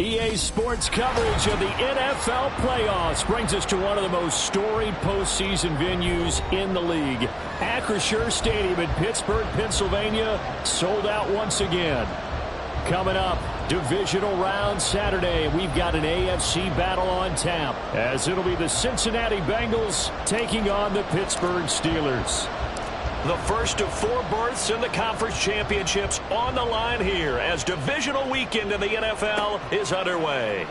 EA Sports coverage of the NFL playoffs brings us to one of the most storied postseason venues in the league. Acrisure Stadium in Pittsburgh, Pennsylvania, sold out once again. Coming up, divisional round Saturday, we've got an AFC battle on tap, as it'll be the Cincinnati Bengals taking on the Pittsburgh Steelers. The first of 4 berths in the conference championships on the line here as divisional weekend in the NFL is underway.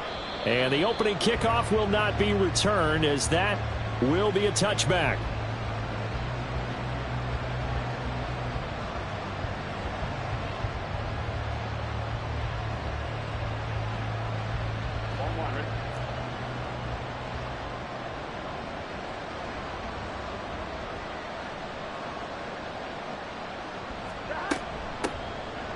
And the opening kickoff will not be returned, as that will be a touchback.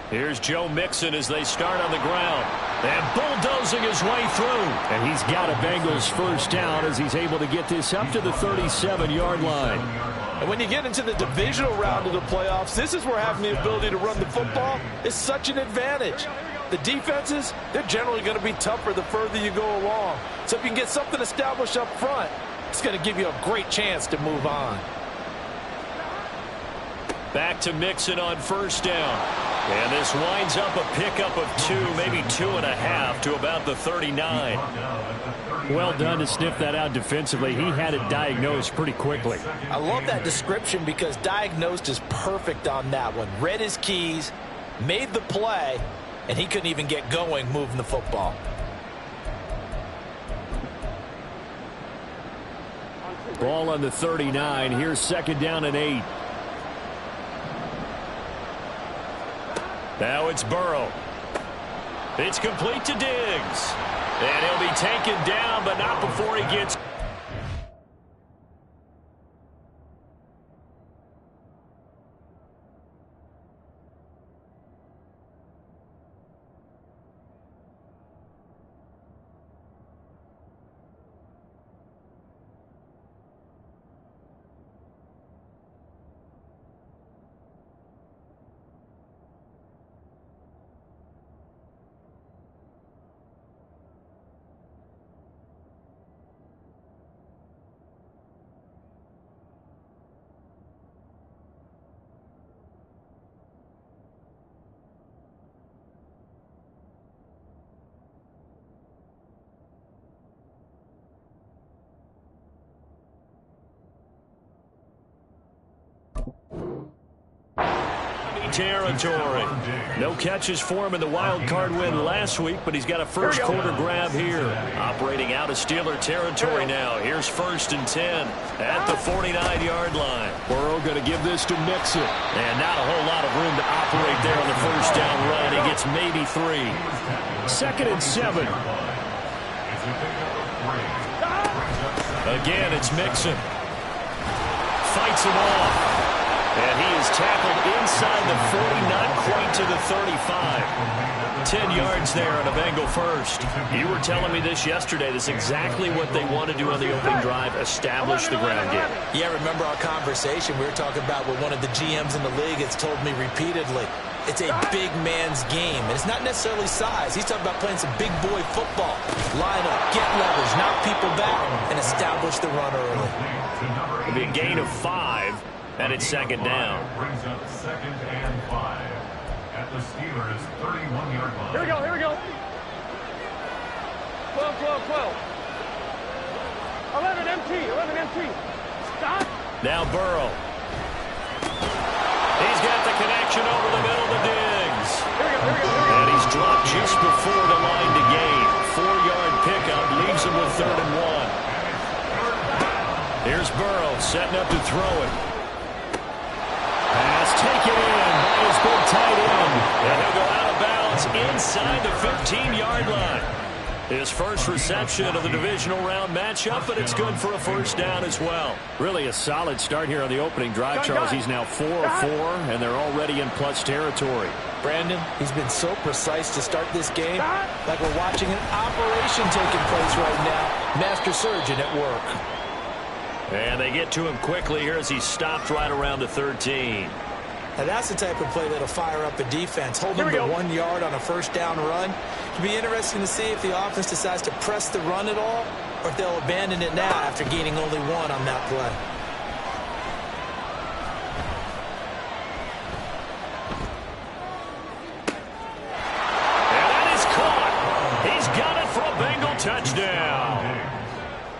Here's Joe Mixon as they start on the ground. And bulldozing his way through. And he's got a Bengals first down as he's able to get this up to the 37-yard line. And when you get into the divisional round of the playoffs, this is where having the ability to run the football is such an advantage. The defenses, they're generally going to be tougher the further you go along. So if you can get something established up front, it's going to give you a great chance to move on. Back to Mixon on first down. And this winds up a pickup of 2, maybe 2.5 to about the 39. Well done to sniff that out defensively. He had it diagnosed pretty quickly. I love that description because diagnosed is perfect on that one. Read his keys, made the play, and he couldn't even get going moving the football. Ball on the 39. Here's second down and 8. Now it's Burrow. It's complete to Diggs. And he'll be taken down, but not before he gets... territory. No catches for him in the wild card win last week, but he's got a first quarter grab here. Operating out of Steeler territory now. Here's first and 10 at the 49-yard line. Burrow going to give this to Mixon. And not a whole lot of room to operate there on the first down run. He gets maybe 3. Second and 7. Again, it's Mixon. Fights him off. And he is tackled inside the 40, not quite to the 35. 10 yards there on a Bengal first. You were telling me this yesterday. This is exactly what they want to do on the opening drive, establish the ground game. Yeah, remember our conversation. We were talking about what one of the GMs in the league has told me repeatedly. It's a big man's game. And it's not necessarily size. He's talking about playing some big boy football. Line up, get leverage, knock people back, and establish the run early. It'll be a gain of 5. And it's second down. Brings up second and 5 at the Steelers' 31-yard line. Here we go, here we go. 12, 12, 12. 11 MT, 11 MT. Stop. Now Burrow. He's got the connection over the middle to Diggs. Here we go, here we go, here we go. And he's dropped just before the line to gain. 4-yard pickup leaves him with 3rd and 1. Here's Burrow setting up to throw it. Pass taken in by his big tight end. And he'll go out of bounds inside the 15-yard line. His first reception of the divisional round matchup, but it's good for a first down as well. Really a solid start here on the opening drive, Charles. He's now 4 of 4, and they're already in plus territory. Brandon, he's been so precise to start this game, like we're watching an operation taking place right now. Master surgeon at work. And they get to him quickly here as he stopped right around the 13. Now that's the type of play that'll fire up a defense. Hold them to 1 yard on a first down run. It'll be interesting to see if the offense decides to press the run at all, or if they'll abandon it now after gaining only 1 on that play. And that is caught. He's got it for a Bengal touchdown.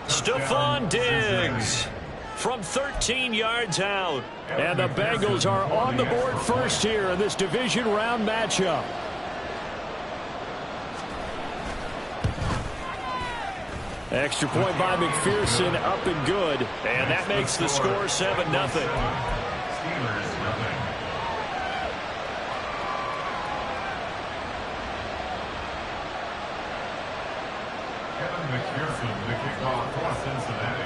Stephon Diggs from 13 yards out. And the Bengals are on the board first here in this division round matchup. Extra point by McPherson, up and good. And that makes the score 7-0. Steelers, nothing. Kevin McPherson, the kickoff for Cincinnati.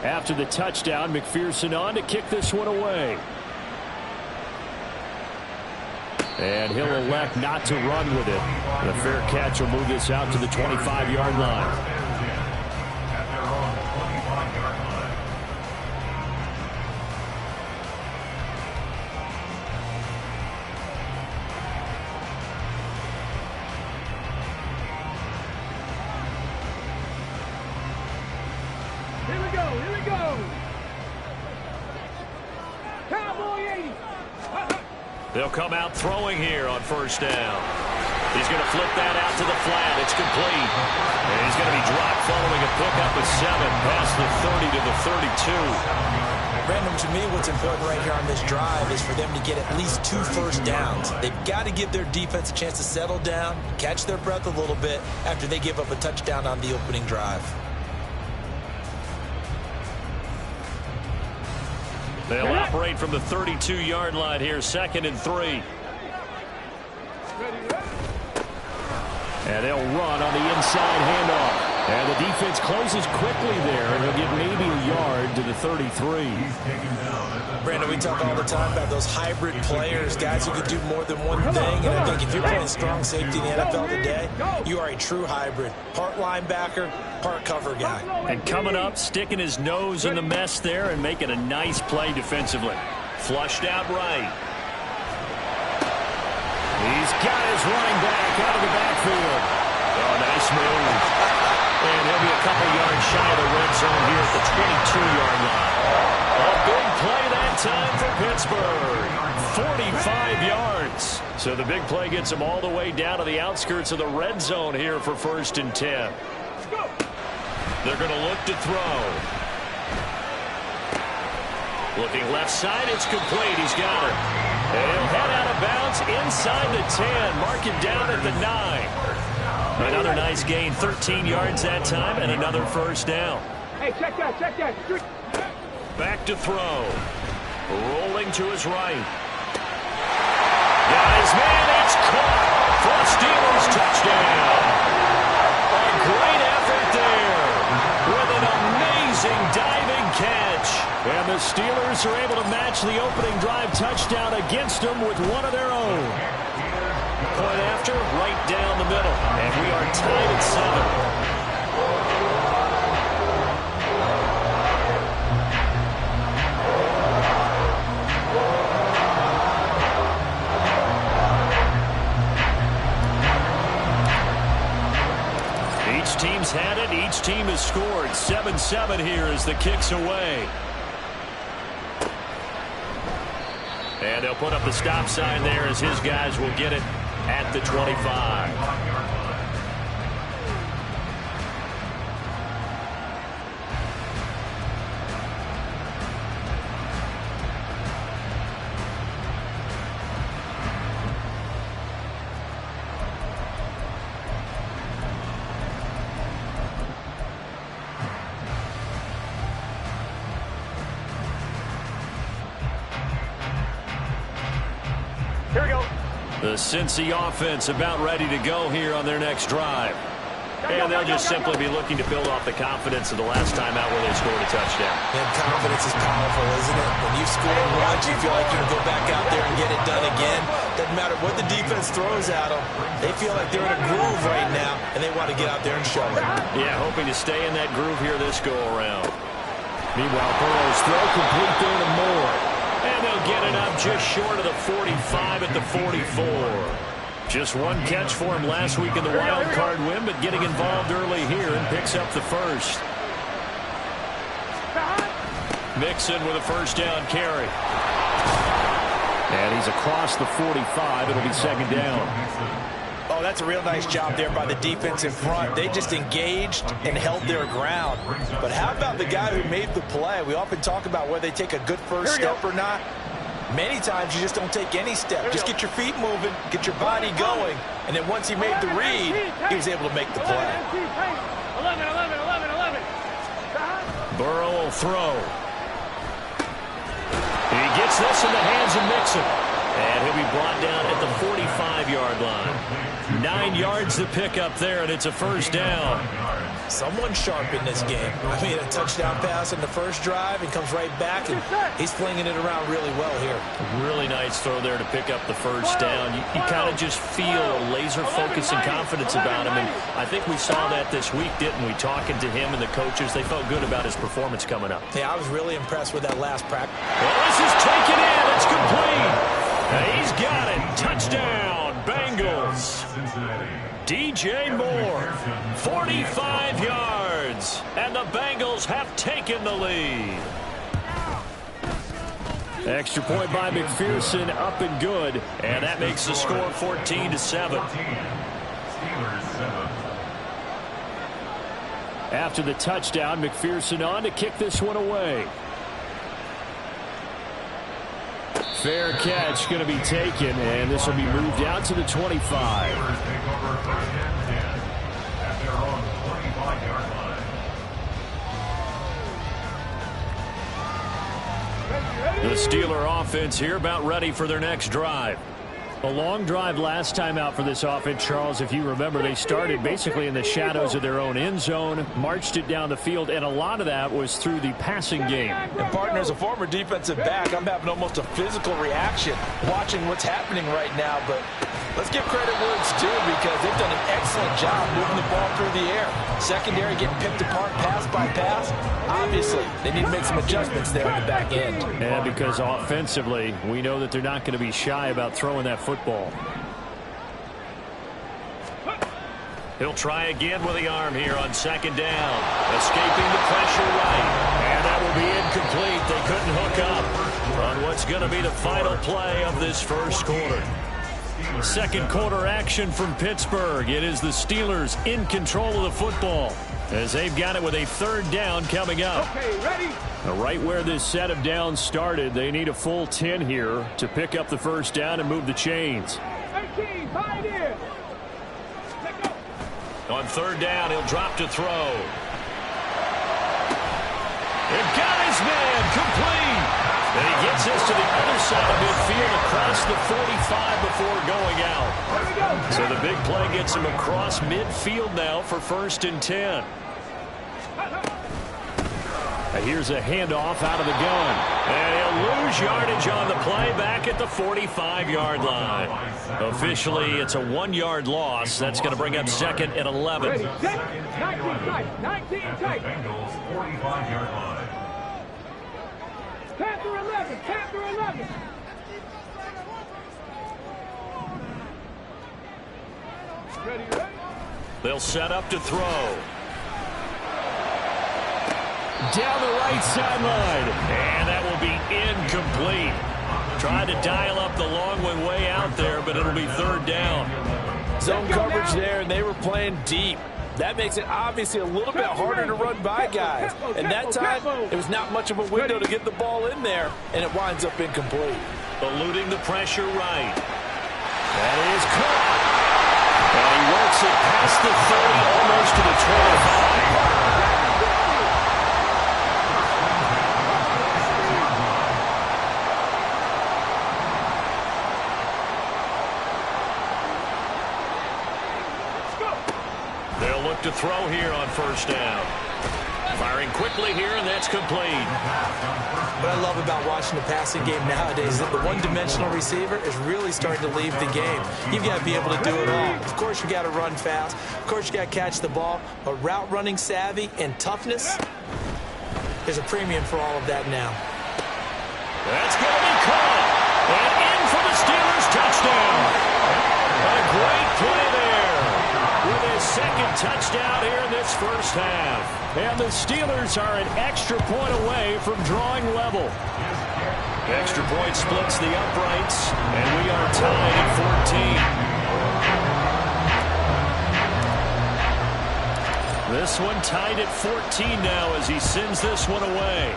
After the touchdown, McPherson on to kick this one away. And he'll elect not to run with it. The fair catch will move this out to the 25-yard line. At their own 25-yard line. Here we go. Here we go. Cowboy 80. They'll come out throwing here on first down. He's going to flip that out to the flat. It's complete. And he's going to be dropped following a pickup of 7 past the 30 to the 32. Brandon, to me, what's important right here on this drive is for them to get at least 2 first downs. They've got to give their defense a chance to settle down, catch their breath a little bit after they give up a touchdown on the opening drive. They'll operate from the 32-yard line here, 2nd and 3. And they'll run on the inside handoff. And the defense closes quickly there, and he'll get maybe a yard to the 33. Brandon, we talk all the time about those hybrid players, guys who can do more than one thing. And I think if you're playing strong safety in the NFL today, you are a true hybrid. Part linebacker, part cover guy. And coming up, sticking his nose in the mess there and making a nice play defensively. Flushed out right. He's got his running back out of the backfield. Oh, nice move. And he'll be a couple yards shy of the red zone here at the 22-yard line. A big play that time for Pittsburgh. 45 yards. So the big play gets him all the way down to the outskirts of the red zone here for 1st and 10. They're going to look to throw. Looking left side, it's complete. He's got it. And he'll head out of bounds inside the 10. Mark him down at the 9. Another nice gain, 13 yards that time, and another first down. Hey, check that, check that. Back to throw. Rolling to his right. Got his man, it's caught for a Steelers touchdown. A great effort there with an amazing diving catch. And the Steelers are able to match the opening drive touchdown against them with one of their own. Point after, right down the middle. And we are tied at 7. Each team's had it. Each team has scored. 7-7 here as the kick's away. And they'll put up the stop sign there as his guys will get it at the 25. Here we go. The Cincy offense about ready to go here on their next drive. And they'll just simply be looking to build off the confidence of the last time out where they scored a touchdown. And confidence is powerful, isn't it? When you score once, you feel like you can go back out there and get it done again. Doesn't matter what the defense throws at them. They feel like they're in a groove right now, and they want to get out there and show it. Yeah, hoping to stay in that groove here this go-around. Meanwhile, Burrow's throw complete there to Moore. And they'll get it up just short of the 45 at the 44. Just one catch for him last week in the wild card win, but getting involved early here and picks up the first. Mixon with a first down carry. And he's across the 45. It'll be second down. Oh, that's a real nice job there by the defense in front. They just engaged and held their ground. But how about the guy who made the play? We often talk about whether they take a good first step or not. Many times you just don't take any step. Just get your feet moving, get your body going, and then once he made the read, he was able to make the play. 11. Burrow will throw. He gets this in the hands of Mixon. And he'll be brought down at the 45-yard line. 9 yards to pick up there, and it's a first down. Someone sharp in this game. I mean, a touchdown pass in the first drive and comes right back, and he's flinging it around really well here. Really nice throw there to pick up the first down. You kind of just feel laser focus and confidence about him, and I think we saw that this week, didn't we? Talking to him and the coaches, they felt good about his performance coming up. Yeah, I was really impressed with that last practice. Well, this is taken in. It's complete. He's got it. Touchdown, Bengals. DJ Moore, 45 yards, and the Bengals have taken the lead. Extra point by McPherson, up and good, and that makes the score 14-7. After the touchdown, McPherson on to kick this one away. Fair catch going to be taken, and this will be moved out to the 25. The Steeler offense here about ready for their next drive. A long drive last time out for this offense, Charles. If you remember, they started basically in the shadows of their own end zone, marched it down the field, and a lot of that was through the passing game. And, partner, as a former defensive back, I'm having almost a physical reaction watching what's happening right now. But let's give credit where it's due, because they've done an excellent job moving the ball through the air. Secondary getting picked apart pass by pass. Obviously, they need to make some adjustments there in the back end. And because offensively, we know that they're not going to be shy about throwing that football. He'll try again with the arm here on second down. Escaping the pressure right. And that will be incomplete. They couldn't hook up on what's going to be the final play of this first quarter. Second quarter action from Pittsburgh. It is the Steelers in control of the football as they've got it with a third down coming up. Okay, ready? Right where this set of downs started, they need a full 10 here to pick up the first down and move the chains. 18, tied in. On third down, he'll drop to throw. It got his man complete. And he gets this to the other side of midfield across the 45 before going out. So the big play gets him across midfield now for first and 10. And here's a handoff out of the gun. And he'll lose yardage on the play back at the 45-yard line. Officially, it's a 1-yard loss. That's going to bring up second and 11. Ready, set, 19 tight, 19 tight. Bengals 45-yard line. Panther 11, Panther 11. Ready, ready. They'll set up to throw. Down the right sideline. And that will be incomplete. Tried to dial up the long way out there, but it'll be third down. Zone coverage there, and they were playing deep. That makes it obviously a little bit harder to run by guys. And that time, it was not much of a window to get the ball in there, and it winds up incomplete. Eluding the pressure right. That is caught. And he works it past the 30, almost to the 25. They'll look to throw here on first down. Firing quickly here, and that's complete. What I love about watching the passing game nowadays is that the one-dimensional receiver is really starting to leave the game. You've got to be able to do it all. Of course, you got to run fast. Of course, you got to catch the ball. But route running savvy and toughness, there's a premium for all of that now. That's going to be caught. And in for the Steelers touchdown. A great play there with his second touchdown here in this first half. And the Steelers are an extra point away from drawing level. Extra point splits the uprights, and we are tied at 14. This one tied at 14 now as he sends this one away.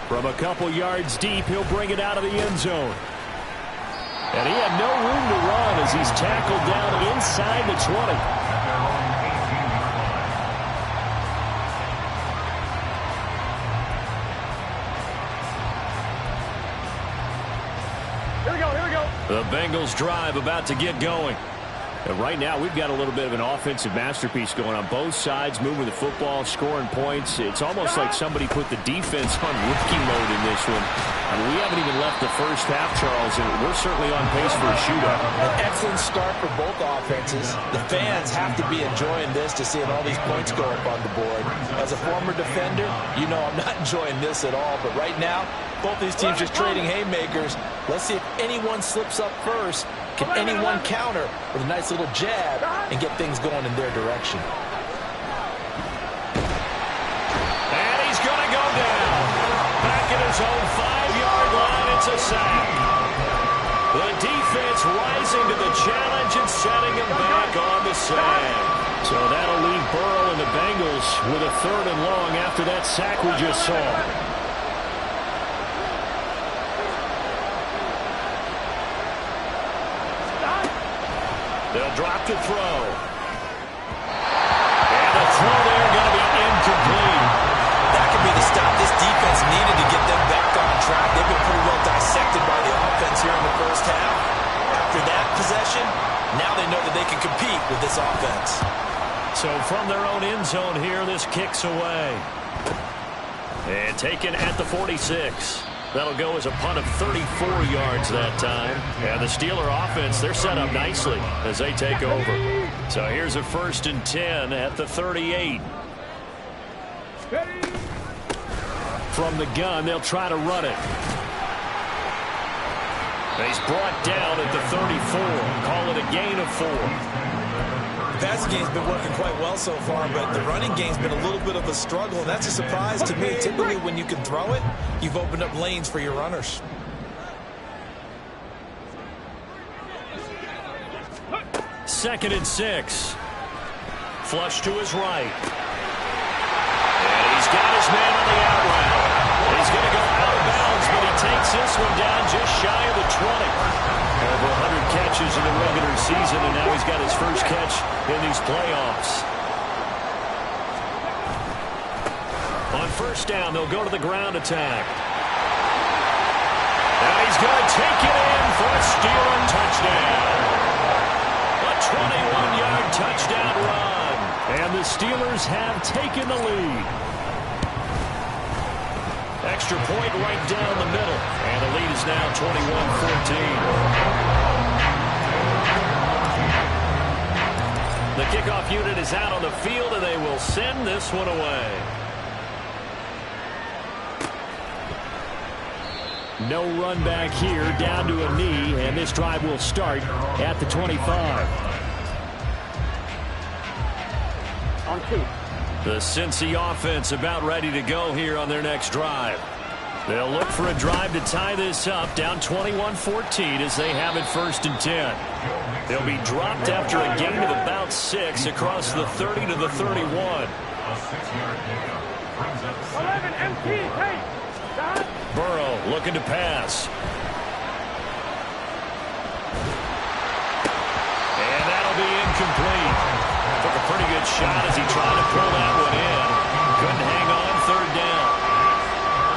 From a couple yards deep, he'll bring it out of the end zone. And he had no room to run as he's tackled down inside the 20. Here we go. The Bengals drive about to get going. And right now, we've got a little bit of an offensive masterpiece going on both sides, moving the football, scoring points. It's almost like somebody put the defense on rookie mode in this one. I mean, we haven't even left the first half, Charles, and we're certainly on pace for a shootout. An excellent start for both offenses. The fans have to be enjoying this to seeing all these points go up on the board. As a former defender, you know I'm not enjoying this at all. But right now, both these teams just trading haymakers. Let's see if anyone slips up first. Can anyone counter with a nice little jab and get things going in their direction? And he's going to go down. Back at his own 5-yard line, it's a sack. The defense rising to the challenge and setting him back on the sack. So that'll leave Burrow and the Bengals with a 3rd and long after that sack we just saw. They'll drop to throw. And the throw there going to be incomplete. That could be the stop this defense needed to get them back on track. They've been pretty well dissected by the offense here in the first half. After that possession, now they know that they can compete with this offense. So from their own end zone here, this kicks away. And taken at the 46. That'll go as a punt of 34 yards that time. And the Steeler offense, they're set up nicely as they take over. So here's a 1st and 10 at the 38. From the gun, they'll try to run it. He's brought down at the 34. Call it a gain of 4. The passing game's been working quite well so far, but the running game's been a little bit of a struggle, and that's a surprise to me. Typically, when you can throw it, you've opened up lanes for your runners. Second and 6. Flush to his right. And he's got his man on the out route. He's going to go out of bounds, but he takes this one down just shy of the 20. Over 100 catches in the regular season, and now he's got his first catch in these playoffs. On 1st down, they'll go to the ground attack. And he's going to take it in for a Steeler touchdown. A 21-yard touchdown run. And the Steelers have taken the lead. Extra point right down the middle. And the lead is now 21-14. The kickoff unit is out on the field, and they will send this one away. No run back here, down to a knee, and this drive will start at the 25. On 2. The Cincy offense about ready to go here on their next drive. They'll look for a drive to tie this up, down 21-14 as they have it 1st and 10. They'll be dropped after a gain of about 6 across the 30 to the 31. A 6-yard pickup brings up 11 MT, hey! Burrow looking to pass. And that'll be incomplete. Took a pretty good shot as he tried to pull that one in. Couldn't hang on 3rd down.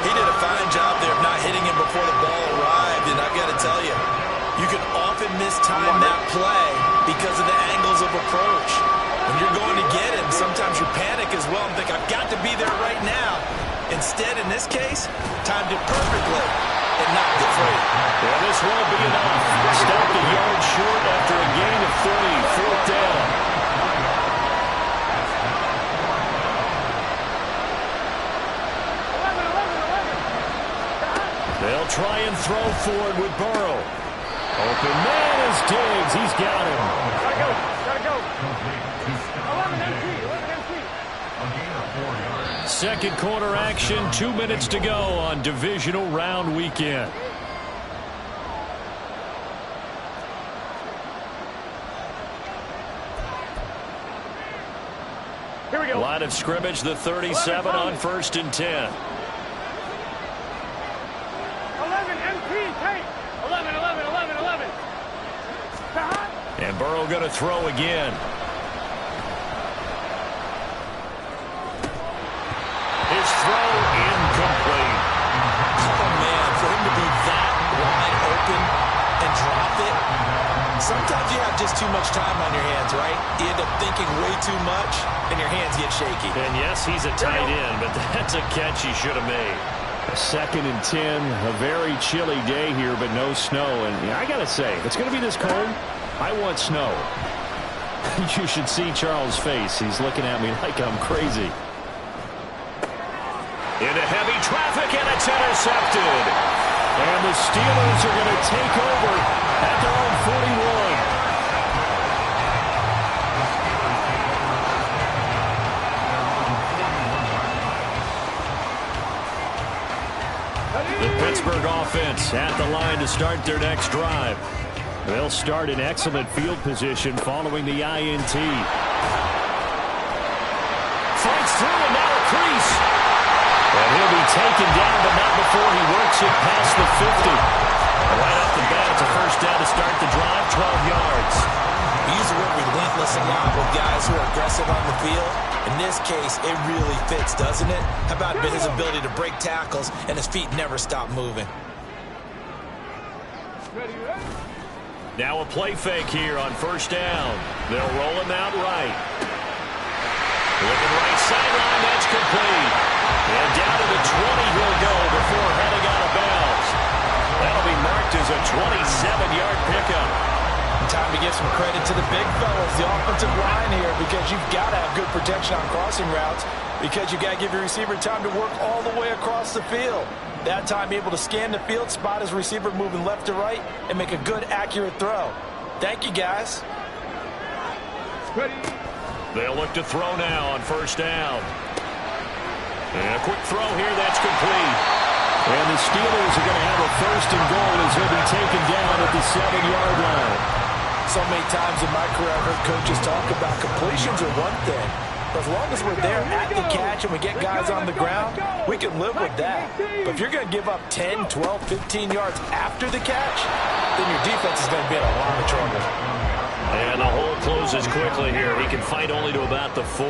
He did a fine job there of not hitting him before the ball arrived, and I've got to tell you, you can often mistime that play because of the angles of approach. When you're going to get him, sometimes you panic as well and think, I've got to be there right now. Instead, in this case, timed it perfectly and knocked it free. Well, this won't be enough. Stopped a yard short after a gain of 3, 4th down. throw for it with Burrow. Open man is Diggs. He's got him. Gotta go. Gotta go. 11 MT. 11 MT. A gain of 4 yards. Second quarter action. 2 minutes to go on divisional round weekend. Here we go. Line of scrimmage, the 37 on 1st and 10. 11 MT. Take. 11, 11, 11, 11. And Burrow going to throw again. His throw incomplete. Oh, man, for him to be that wide open and drop it, sometimes you have just too much time on your hands, right? You end up thinking way too much, and your hands get shaky. And yes, he's a tight end, but that's a catch he should have made. 2nd and 10, a very chilly day here, but no snow. And I got to say, if it's going to be this cold, I want snow. You should see Charles' face. He's looking at me like I'm crazy. Into heavy traffic, and it's intercepted. And the Steelers are going to take over at their own 41. The Pittsburgh offense at the line to start their next drive. They'll start in excellent field position following the INT. Fights through and now a crease. And he'll be taken down, but not before he works it past the 50. Right off the bat, it's a first down to start the drive, 12 yards. We use the word relentless a lot with guys who are aggressive on the field. In this case, it really fits, doesn't it? How about his ability to break tackles and his feet never stop moving? Now a play fake here on first down. They'll roll him out right. Looking right sideline, that's complete. And down to the 20 he'll go before heading out of bounds. That'll be marked as a 27-yard pickup. Time to give some credit to the big fellas, the offensive line here, because you've got to have good protection on crossing routes, because you've got to give your receiver time to work all the way across the field. That time able to scan the field, spot his receiver moving left to right, and make a good, accurate throw. Thank you, guys. They'll look to throw now on first down. And a quick throw here, that's complete. And the Steelers are going to have a first and goal as he'll be taken down at the 7-yard line. So many times in my career I've heard coaches talk about completions are one thing, but as long as we're there at the catch and we get guys on the ground, we can live with that. But if you're going to give up 10, 12, 15 yards after the catch, then your defense is going to be in a lot of trouble. And the hole closes quickly here. He can fight only to about the 4.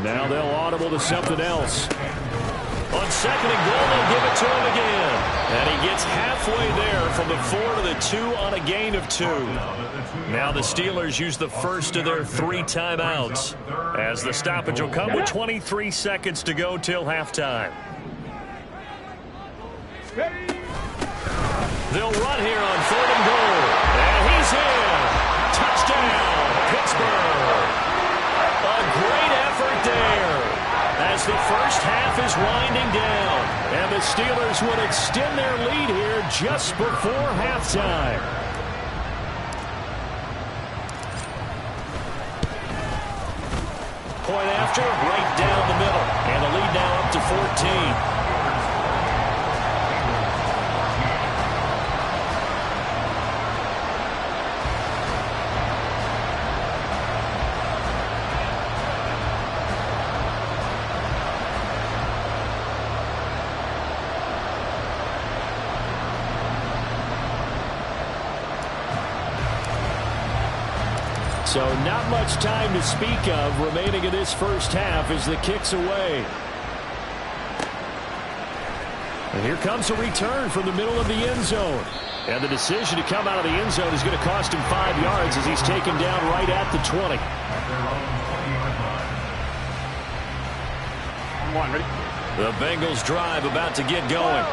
Now they'll audible to something else. On second and goal, they'll give it to him again. And he gets halfway there from the 4 to the 2 on a gain of 2. Now the Steelers use the first of their 3 timeouts, as the stoppage will come with 23 seconds to go till halftime. They'll run here on 3rd and goal. And he's in. Touchdown, Pittsburgh. A great effort there as the first half is winding down. And the Steelers will extend their lead here just before halftime. Point after, right down the middle. And the lead now up to 14. So not much time to speak of remaining in this first half as the kick's away. And here comes a return from the middle of the end zone. And the decision to come out of the end zone is going to cost him 5 yards as he's taken down right at the 20. The Bengals drive about to get going.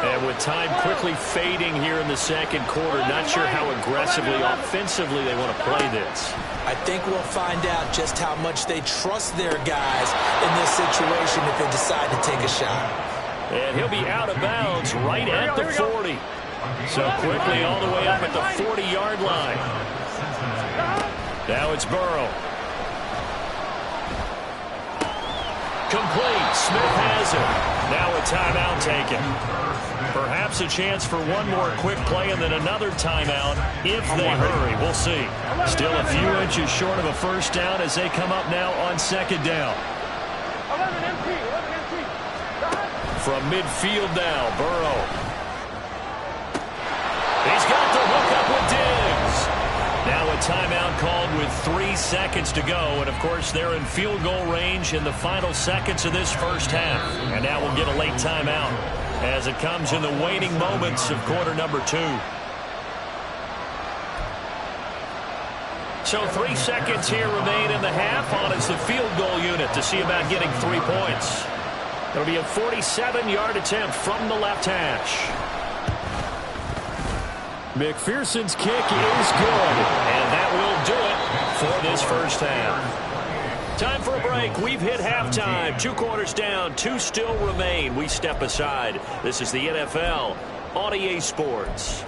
And with time quickly fading here in the second quarter, not sure how aggressively, offensively they want to play this. I think we'll find out just how much they trust their guys in this situation if they decide to take a shot. And he'll be out of bounds right at the 40. So quickly all the way up at the 40-yard line. Now it's Burrow. Complete. Smith has it. Now a timeout taken. Perhaps a chance for one more quick play and then another timeout if they hurry. We'll see. Still a few inches short of a first down as they come up now on second down. 11 empty. From midfield now, Burrow. He's got the hook up with Diggs. Now a timeout called with 3 seconds to go. And, of course, they're in field goal range in the final seconds of this first half. And now we'll get a late timeout as it comes in the waning moments of quarter number 2. So 3 seconds here remain in the half on as the field goal unit to see about getting 3 points. It'll be a 47-yard attempt from the left hash. McPherson's kick is good, and that will do it for this first half. Time for a break. We've hit halftime. 2 quarters down, 2 still remain. We step aside. This is the NFL on EA Sports.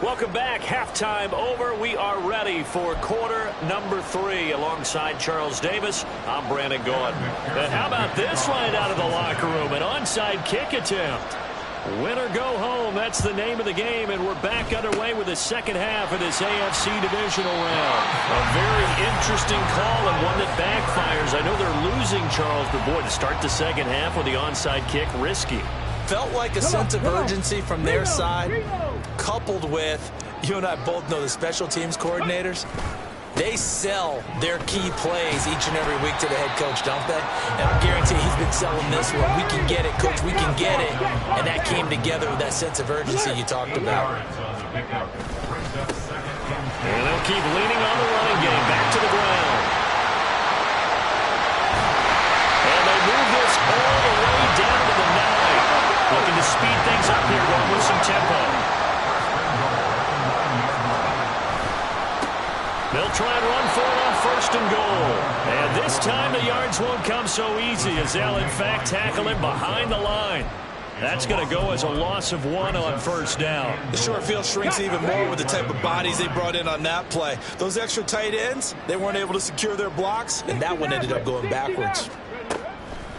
Welcome back. Halftime over. We are ready for quarter number 3 alongside Charles Davis. I'm Brandon Gordon. And how about this right out of the locker room? An onside kick attempt. Win or go home. That's the name of the game. And we're back underway with the second half of this AFC divisional round. A very interesting call and one that backfires. I know they're losing, Charles, but boy, to start the second half with the onside kick, risky. Felt like a sense of urgency from their side, coupled with, you and I both know the special teams coordinators, they sell their key plays each and every week to the head coach, don't they? And I guarantee he's been selling this one. We can get it, coach, we can get it. And that came together with that sense of urgency you talked about. And they'll keep leaning on the running game, back to the ground. And they move this all the way down to the 9. Looking to speed things up here, going with some tempo. They'll try and run for it on first and goal. And this time the yards won't come so easy as they'll, in fact, tackle him behind the line. That's going to go as a loss of 1 on first down. The short field shrinks even more with the type of bodies they brought in on that play. Those extra tight ends, they weren't able to secure their blocks, and that one ended up going backwards.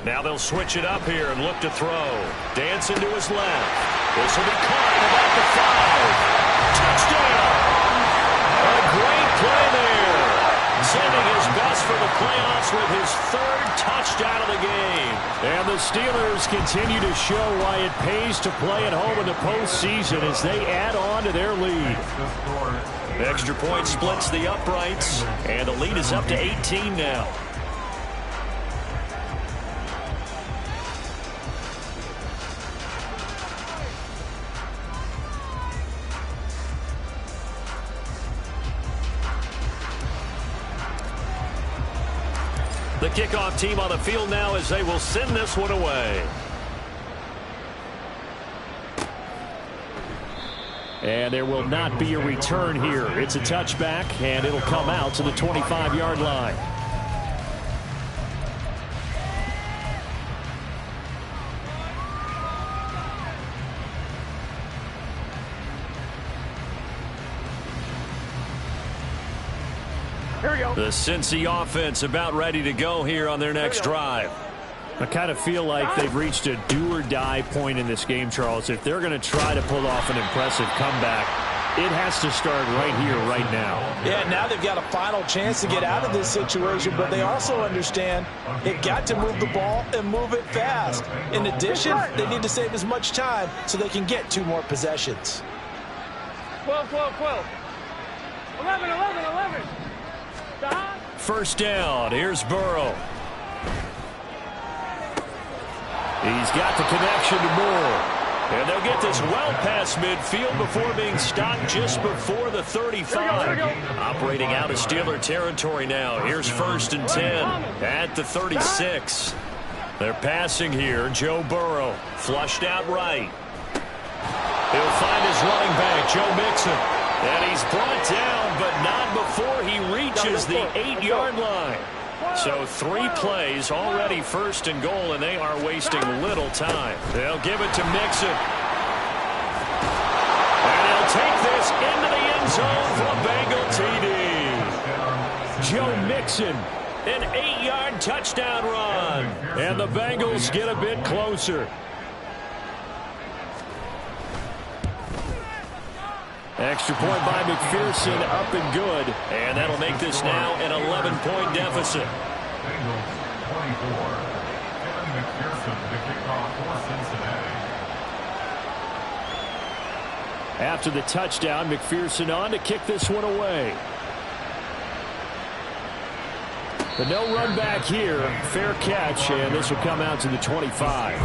Now they'll switch it up here and look to throw. Dancing to his left. This will be caught at about the 5. Touchdown! A great play there. Sending his best for the playoffs with his 3rd touchdown of the game. And the Steelers continue to show why it pays to play at home in the postseason as they add on to their lead. Extra point splits the uprights, and the lead is up to 18 now. The kickoff team on the field now as they will send this one away. And there will not be a return here. It's a touchback, and it'll come out to the 25-yard line. Here we go. The Cincy offense about ready to go here on their next drive. I kind of feel like they've reached a do-or-die point in this game, Charles. If they're going to try to pull off an impressive comeback, it has to start right here, right now. Yeah, now they've got a final chance to get out of this situation, but they also understand they've got to move the ball and move it fast. In addition, they need to save as much time so they can get 2 more possessions. 12, 12, 12. 11, 11, 11. First down. Here's Burrow. He's got the connection to Moore. And they'll get this well past midfield before being stopped just before the 35. Operating out of Steeler territory now. Here's 1st and 10 at the 36. They're passing here. Joe Burrow flushed out right. He'll find his running back, Joe Mixon. And he's brought down, but not before he reaches the 8-yard line. So 3 plays already first and goal, and they are wasting little time. They'll give it to Mixon. And he'll take this into the end zone for a Bengal TD. Joe Mixon, an 8-yard touchdown run. And the Bengals get a bit closer. Extra point by McPherson, up and good. And that'll make this now an 11-point deficit. Bengals 24. Kevin McPherson, the kickoff for Cincinnati. After the touchdown, McPherson on to kick this one away. But no run back here. Fair catch, and this will come out to the 25.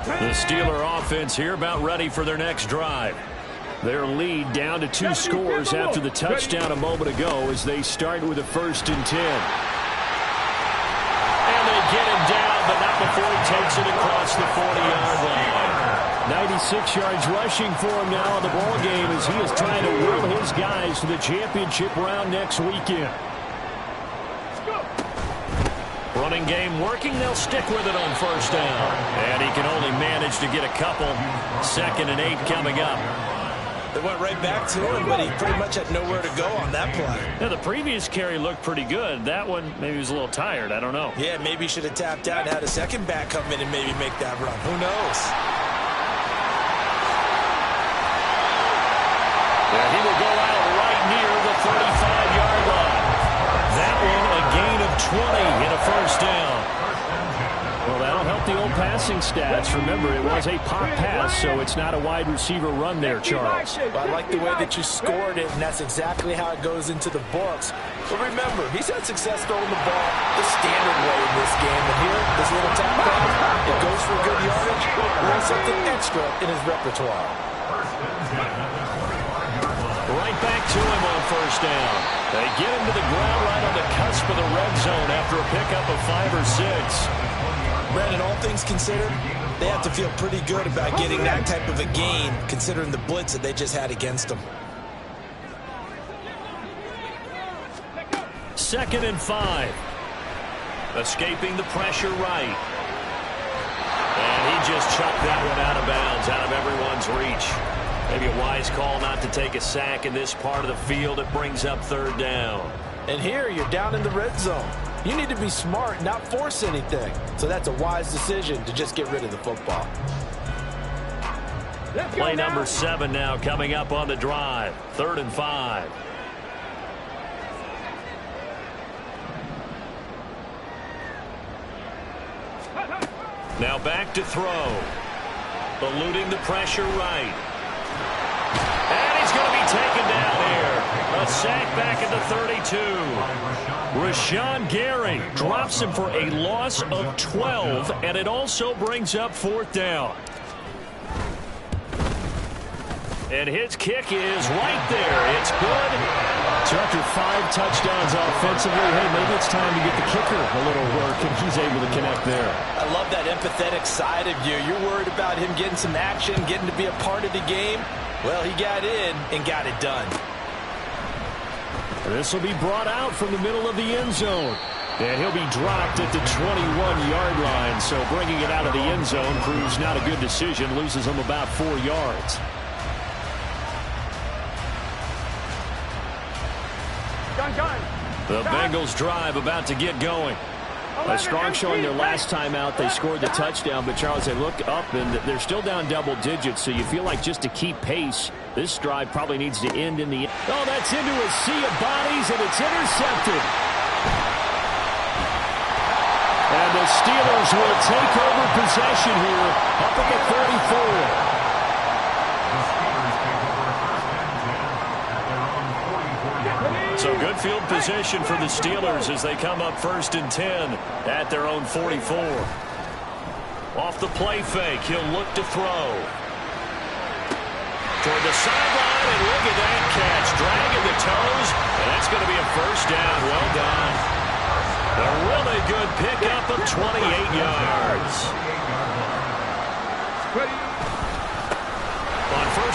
The Steeler offense here about ready for their next drive. Their lead down to 2 scores after the touchdown a moment ago as they start with a 1st and 10. And they get him down, but not before he takes it across the 40-yard line. 96 yards rushing for him now in the ball game as he is trying to will his guys to the championship round next weekend. Running game working. They'll stick with it on 1st down. And he can only manage to get a couple. 2nd and 8 coming up. They went right back to him, but he pretty much had nowhere to go on that play. Yeah, the previous carry looked pretty good. That one, maybe he was a little tired. I don't know. Yeah, maybe he should have tapped out and had a second back come in and maybe make that run. Who knows? Yeah, he will go out right near the 35-yard line. That one a gain of 20 in a 1st down. Well, that'll help the old passing stats. Remember, it was a pop pass, so it's not a wide receiver run there, Charles. Well, I like the way that you scored it, and that's exactly how it goes into the books. But remember, he's had success throwing the ball the standard way in this game. And here, this little tap pass, it goes for good yardage, a little something extra in his repertoire. Right back to him on 1st down. They get him to the ground right on the cusp of the red zone after a pickup of 5 or 6. Brandon, all things considered, they have to feel pretty good about getting that type of a gain, considering the blitz that they just had against them. 2nd and 5. Escaping the pressure right. And he just chucked that one out of bounds, out of everyone's reach. Maybe a wise call not to take a sack in this part of the field. It brings up 3rd down. And here, you're down in the red zone. You need to be smart, not force anything. So that's a wise decision to just get rid of the football. Play number 7 now coming up on the drive. 3rd and 5. Now back to throw. Eluding the pressure right. And he's going to be taken down here. A sack back at the 32. Rashawn Gary drops him for a loss of 12, and it also brings up 4th down. And his kick is right there. It's good. So after 5 touchdowns offensively, hey, maybe it's time to get the kicker a little work, and he's able to connect there. I love that empathetic side of you. You're worried about him getting some action, getting to be a part of the game. Well, he got in and got it done. This will be brought out from the middle of the end zone. And he'll be dropped at the 21-yard line. So bringing it out of the end zone proves not a good decision. Loses him about 4 yards. The Bengals drive about to get going. A strong showing their last time out. They scored the touchdown, but Charles, they look up and they're still down double digits, so you feel like just to keep pace, this drive probably needs to end in the end. Oh, that's into a sea of bodies, and it's intercepted. And the Steelers will take over possession here up at the 34. So good field position for the Steelers as they come up 1st and 10 at their own 44. Off the play fake, he'll look to throw. Toward the sideline, and look at that catch. Dragging the toes, and that's going to be a 1st down. Well done. A really good pickup of 28 yards.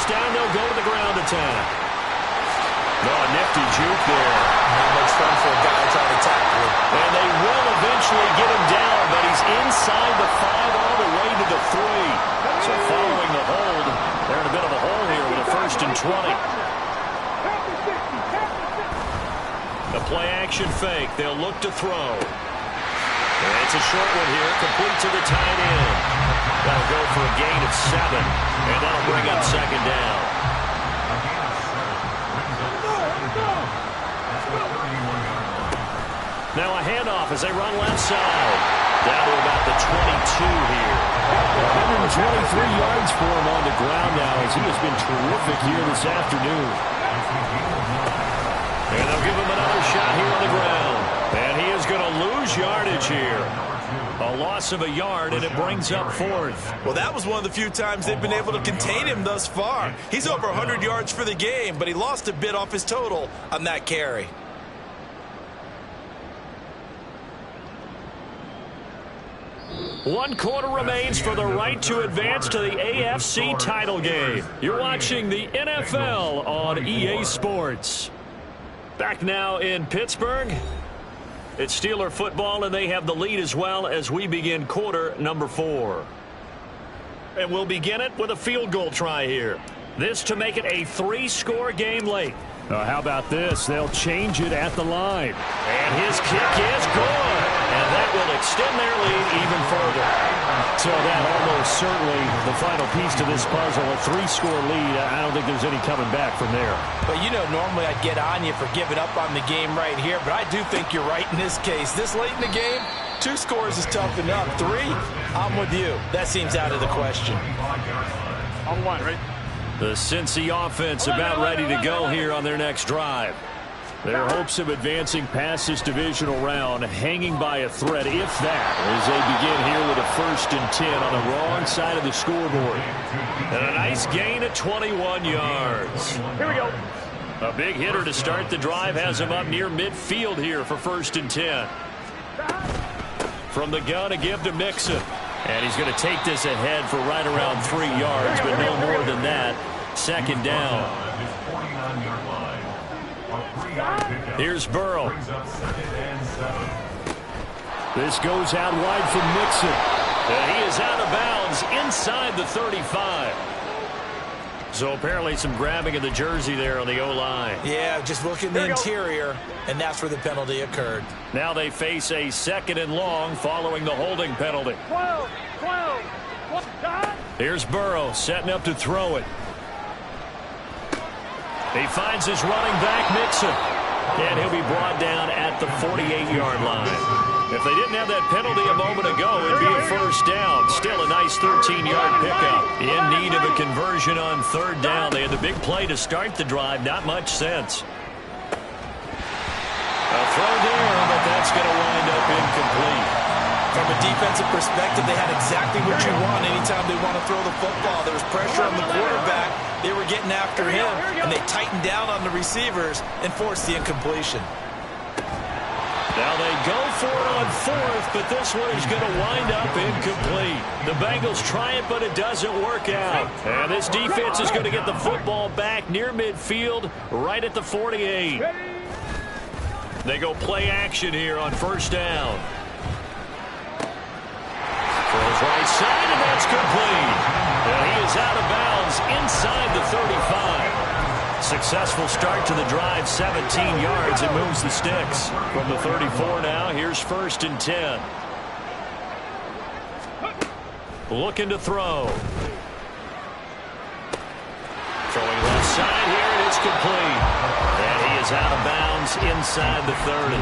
down, they'll go to the ground attack. Oh, nifty juke there. Not much fun for a guy trying to tackle him. And they will eventually get him down, but he's inside the 5 all the way to the 3. So following the hold, they're in a bit of a hole here with a 1st and 20. The play-action fake. They'll look to throw. And it's a short one here, complete to the tight end. That'll go for a gain of 7, and that'll bring up 2nd down. Now a handoff as they run left side. Down to about the 22 here. 123 yards for him on the ground now as he has been terrific here this afternoon. And they'll give him another shot here on the ground. And he is going to lose yardage here. A loss of a yard, and it brings up 4th. Well, that was one of the few times they've been able to contain him thus far. He's over 100 yards for the game, but he lost a bit off his total on that carry. One quarter remains for the right to advance to the AFC title game. You're watching the NFL on EA Sports. Back now in Pittsburgh. It's Steeler football, and they have the lead as well as we begin quarter number 4. And we'll begin it with a field goal try here. This to make it a 3-score game late. How about this? They'll change it at the line. And his kick is good. And that will extend their lead even further. So that almost certainly the final piece to this puzzle, a 3-score lead. I don't think there's any coming back from there. But, you know, normally I'd get on you for giving up on the game right here, but I do think you're right in this case. This late in the game, 2 scores is tough enough. 3, I'm with you. That seems out of the question. On 1, right? The Cincy offense about ready to go here on their next drive. Their hopes of advancing past this divisional round hanging by a thread, if that, as they begin here with a 1st and 10 on the wrong side of the scoreboard. And a nice gain of 21 yards. Here we go. A big hitter to start the drive has him up near midfield here for 1st and 10. From the gun, a give to Mixon. And he's going to take this ahead for right around 3 yards, but no more than that. 2nd down. Here's Burrow. This goes out wide from Mixon. And he is out of bounds inside the 35. So apparently some grabbing of the jersey there on the O-line. Yeah, just look in the interior, and that's where the penalty occurred. Now they face a 2nd and long following the holding penalty. 12. Here's Burrow setting up to throw it. He finds his running back, Mixon. And he'll be brought down at the 48-yard line. If they didn't have that penalty a moment ago, it'd be a 1st down. Still a nice 13-yard pickup. In need of a conversion on 3rd down. They had the big play to start the drive. Not much sense. A throw there, but that's going to wind up incomplete. From a defensive perspective, they had exactly what you want anytime they want to throw the football. There was pressure on the quarterback. They were getting after him, and they tightened down on the receivers and forced the incompletion. Now they go for it on 4th, but this one is going to wind up incomplete. The Bengals try it, but it doesn't work out. And this defense is going to get the football back near midfield, right at the 48. They go play action here on 1st down. Throws right side, and that's complete. And he is out of bounds inside the 35. Successful start to the drive, 17 yards. It moves the sticks. From the 34 now, here's 1st and 10. Looking to throw. Throwing left side here, and it's complete. And he is out of bounds inside the 30.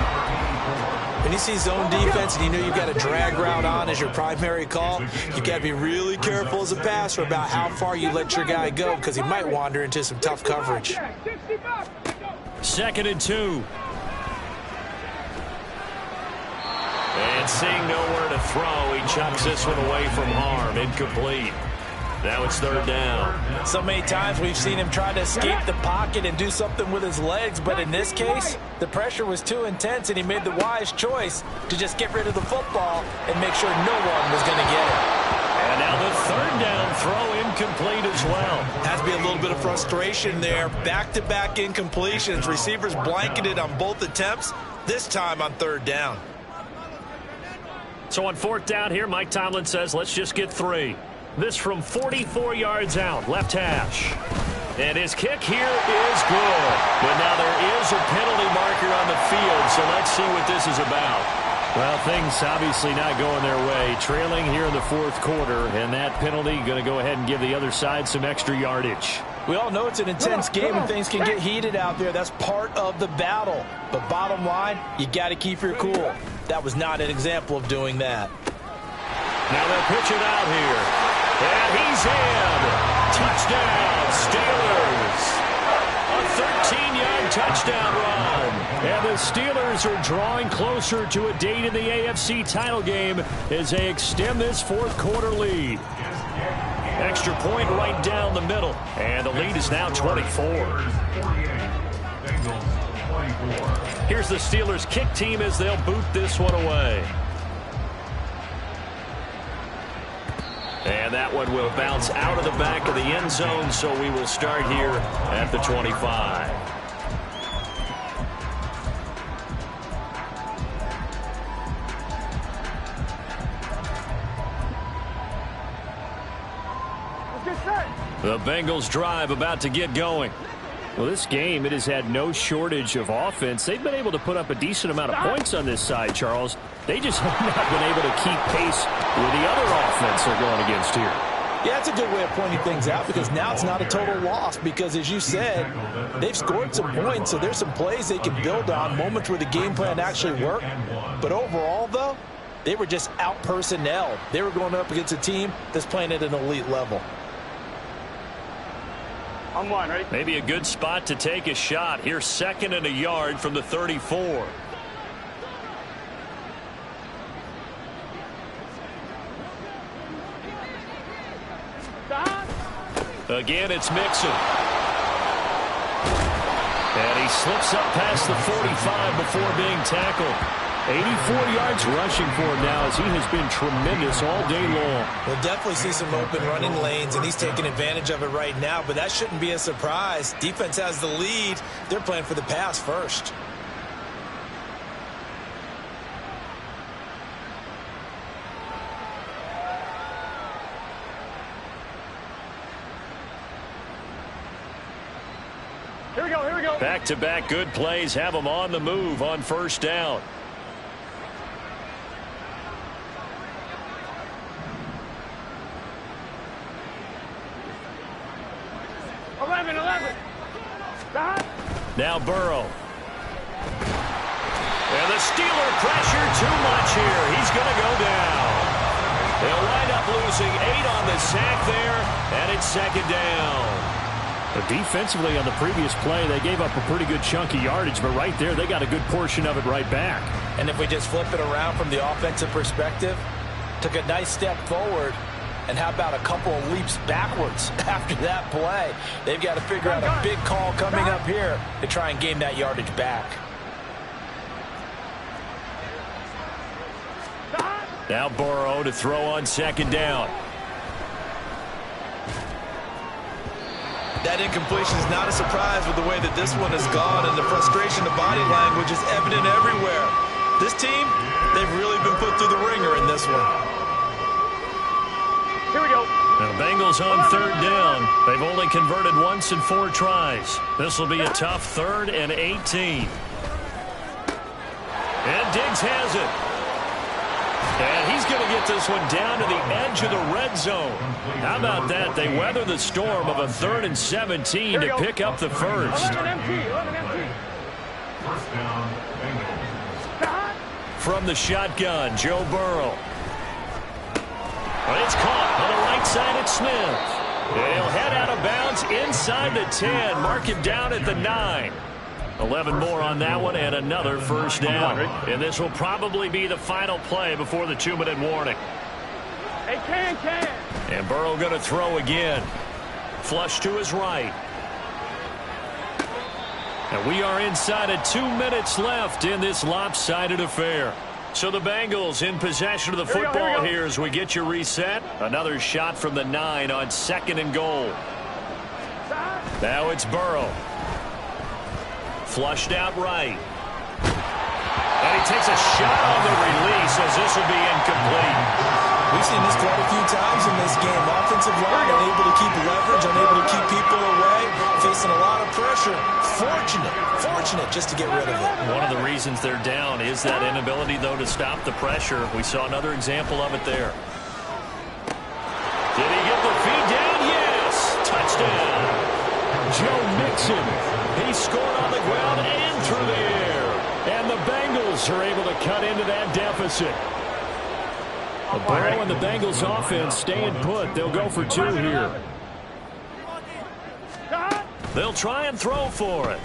When you see zone defense and you know you've got a drag route on as your primary call, you got to be really careful as a passer about how far you let your guy go because he might wander into some tough coverage. 2nd and 2. And seeing nowhere to throw, he chucks this one away from harm. Incomplete. Now it's 3rd down. So many times we've seen him try to escape the pocket and do something with his legs, but in this case, the pressure was too intense, and he made the wise choice to just get rid of the football and make sure no one was going to get it. And now the third down throw incomplete as well. Has to be a little bit of frustration there. Back-to-back incompletions. Receivers blanketed on both attempts, this time on third down. So on fourth down here, Mike Tomlin says, let's just get 3. This from 44 yards out, left hash. And his kick here is good. But now there is a penalty marker on the field, so let's see what this is about. Well, things obviously not going their way. Trailing here in the fourth quarter, and that penalty going to go ahead and give the other side some extra yardage. We all know it's an intense game and things can get heated out there. That's part of the battle. But bottom line, you got to keep your cool. That was not an example of doing that. Now they'll pitch it out here. And he's in. Touchdown, Steelers. A 13-yard touchdown run. And the Steelers are drawing closer to a date in the AFC title game as they extend this fourth quarter lead. Extra point right down the middle. And the lead is now 24. Here's the Steelers kick team as they'll boot this one away. And that one will bounce out of the back of the end zone, so we will start here at the 25. The Bengals drive about to get going. Well, this game, it has had no shortage of offense. They've been able to put up a decent amount of points on this side, Charles. They just have not been able to keep pace with the other offense they're going against here. Yeah, it's a good way of pointing things out because now it's not a total loss because, as you said, they've scored some points, so there's some plays they can build on, moments where the game plan actually worked. But overall, though, they were just out-personnelled. They were going up against a team that's playing at an elite level. On one, ready? Maybe a good spot to take a shot. Here's 2nd and a yard from the 34. Again, it's Mixon. And he slips up past the 45 before being tackled. 84 yards rushing for him now as he has been tremendous all day long. We'll definitely see some open running lanes, and he's taking advantage of it right now, but that shouldn't be a surprise. Defense has the lead. They're playing for the pass first. Here we go, here we go. Back-to-back good plays have them on the move on first down. Now Burrow. And the Steeler pressure too much here. He's going to go down. They'll wind up losing 8 on the sack there, and it's 2nd down. But defensively on the previous play, they gave up a pretty good chunk of yardage, but right there they got a good portion of it right back. And if we just flip it around from the offensive perspective, took a nice step forward. And how about a couple of leaps backwards after that play? They've got to figure out a big call coming up here to try and gain that yardage back. Now Burrow to throw on 2nd down. That incompletion is not a surprise with the way that this one has gone, and the frustration of body language is evident everywhere. This team, they've really been put through the ringer in this one. Here we go. Now the Bengals on 3rd down. They've only converted once in 4 tries. This will be a tough 3rd and 18. And Diggs has it. And he's going to get this one down to the edge of the red zone. How about that? They weather the storm of a 3rd and 17 to pick up the first. 11 empty. First down, Bengals. From the shotgun, Joe Burrow. But it's caught on the right side at Smith. He'll head out of bounds inside the 10. Mark him down at the 9. 11 more on that one and another first down. And this will probably be the final play before the 2-minute warning. Hey, can. And Burrow going to throw again. Flush to his right. And we are inside of 2 minutes left in this lopsided affair. So the Bengals in possession of the football here as we get you reset. Another shot from the 9 on 2nd and goal. Now it's Burrow. Flushed out right. And he takes a shot on the release as this will be incomplete. We've seen this quite a few times in this game. Offensive line unable to keep leverage, unable to keep people away, facing a lot of pressure. Fortunate just to get rid of it. One of the reasons they're down is that inability, though, to stop the pressure. We saw another example of it there. Did he get the feed down? Yes! Touchdown! Joe Mixon. He scored on the ground and through the air. And the Bengals are able to cut into that deficit. Burrow and the Bengals offense staying put. They'll go for 2 here. They'll try and throw for it.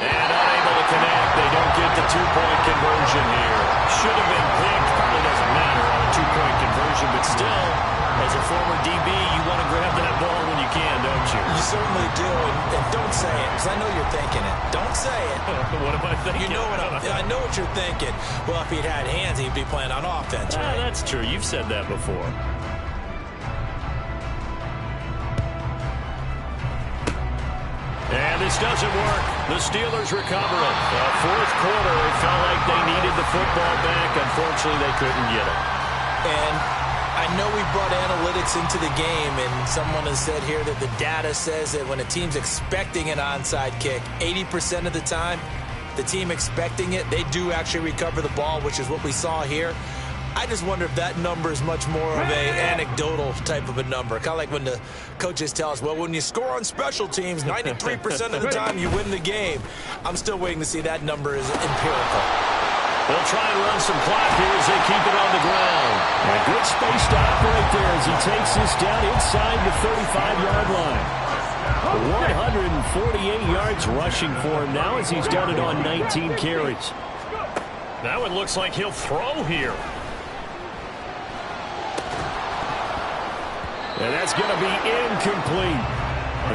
And unable to connect. They don't get the 2-point conversion here. Should have been picked. Probably doesn't matter on a 2-point conversion, but still, as a former DB, you want to grab that ball when you can, don't you? You certainly do, and don't say it, because I know you're thinking it. Don't say it. What am I thinking? You know what I know what you're thinking. Well, if he'd had hands, he'd be playing on offense, right? That's true. You've said that before. And this doesn't work. The Steelers recover it. The 4th quarter, it felt like they needed the football back. Unfortunately, they couldn't get it. And I know we brought analytics into the game, and someone has said here that the data says that when a team's expecting an onside kick, 80% of the time, the team expecting it, they do actually recover the ball, which is what we saw here. I just wonder if that number is much more of a anecdotal type of a number. Kind of like when the coaches tell us, well, when you score on special teams, 93% of the time you win the game. I'm still waiting to see that number is empirical. They'll try and run some clock here as they keep it on the ground. A good space to operate there as he takes this down inside the 35-yard line. 148 yards rushing for him now as he's done it on 19 carries. Now it looks like he'll throw here. And that's going to be incomplete.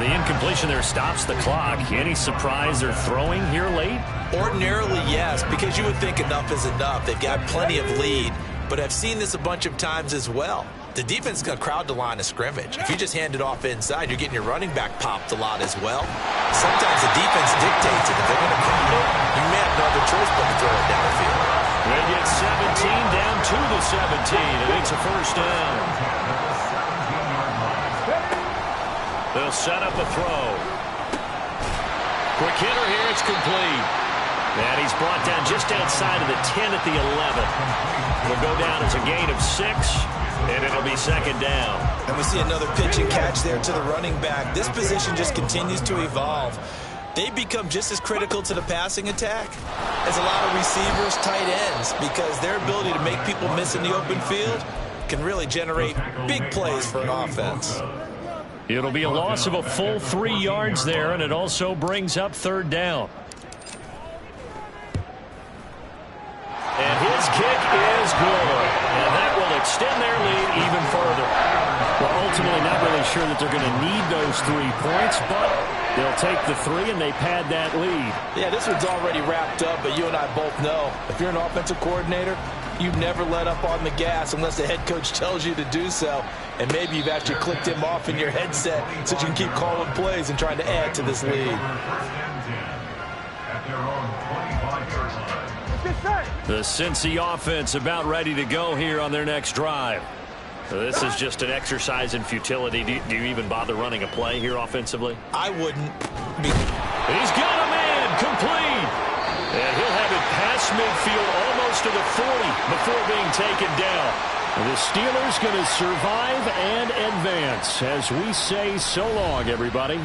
The incompletion there stops the clock. Any surprise they're throwing here late? Ordinarily, yes, because you would think enough is enough. They've got plenty of lead, but I've seen this a bunch of times as well. The defense is going to crowd the line of scrimmage. If you just hand it off inside, you're getting your running back popped a lot as well. Sometimes the defense dictates it. If they're going to crowd it, you may have no other choice but to throw it downfield. They get 17 down to the 17. It makes a first down. They'll set up a throw. Quick hitter here, it's complete. And he's brought down just outside of the 10 at the 11. It'll go down as a gain of 6, and it'll be 2nd down. And we see another pitch and catch there to the running back. This position just continues to evolve. They become just as critical to the passing attack as a lot of receivers, tight ends, because their ability to make people miss in the open field can really generate big plays for an offense. It'll be a loss of a full 3 yards there, and it also brings up 3rd down. And his kick is good. And that will extend their lead even further. Well, ultimately not really sure that they're going to need those 3 points, but they'll take the 3 and they pad that lead. Yeah, this one's already wrapped up, but you and I both know if you're an offensive coordinator, you never let up on the gas unless the head coach tells you to do so. And maybe you've actually clicked him off in your headset so you can keep calling plays and trying to add to this lead. The Cincy offense about ready to go here on their next drive. So this is just an exercise in futility. Do you even bother running a play here offensively? I wouldn't. He's got a man complete. And he'll have it past midfield almost to the 40 before being taken down. The Steelers going to survive and advance as we say so long, everybody.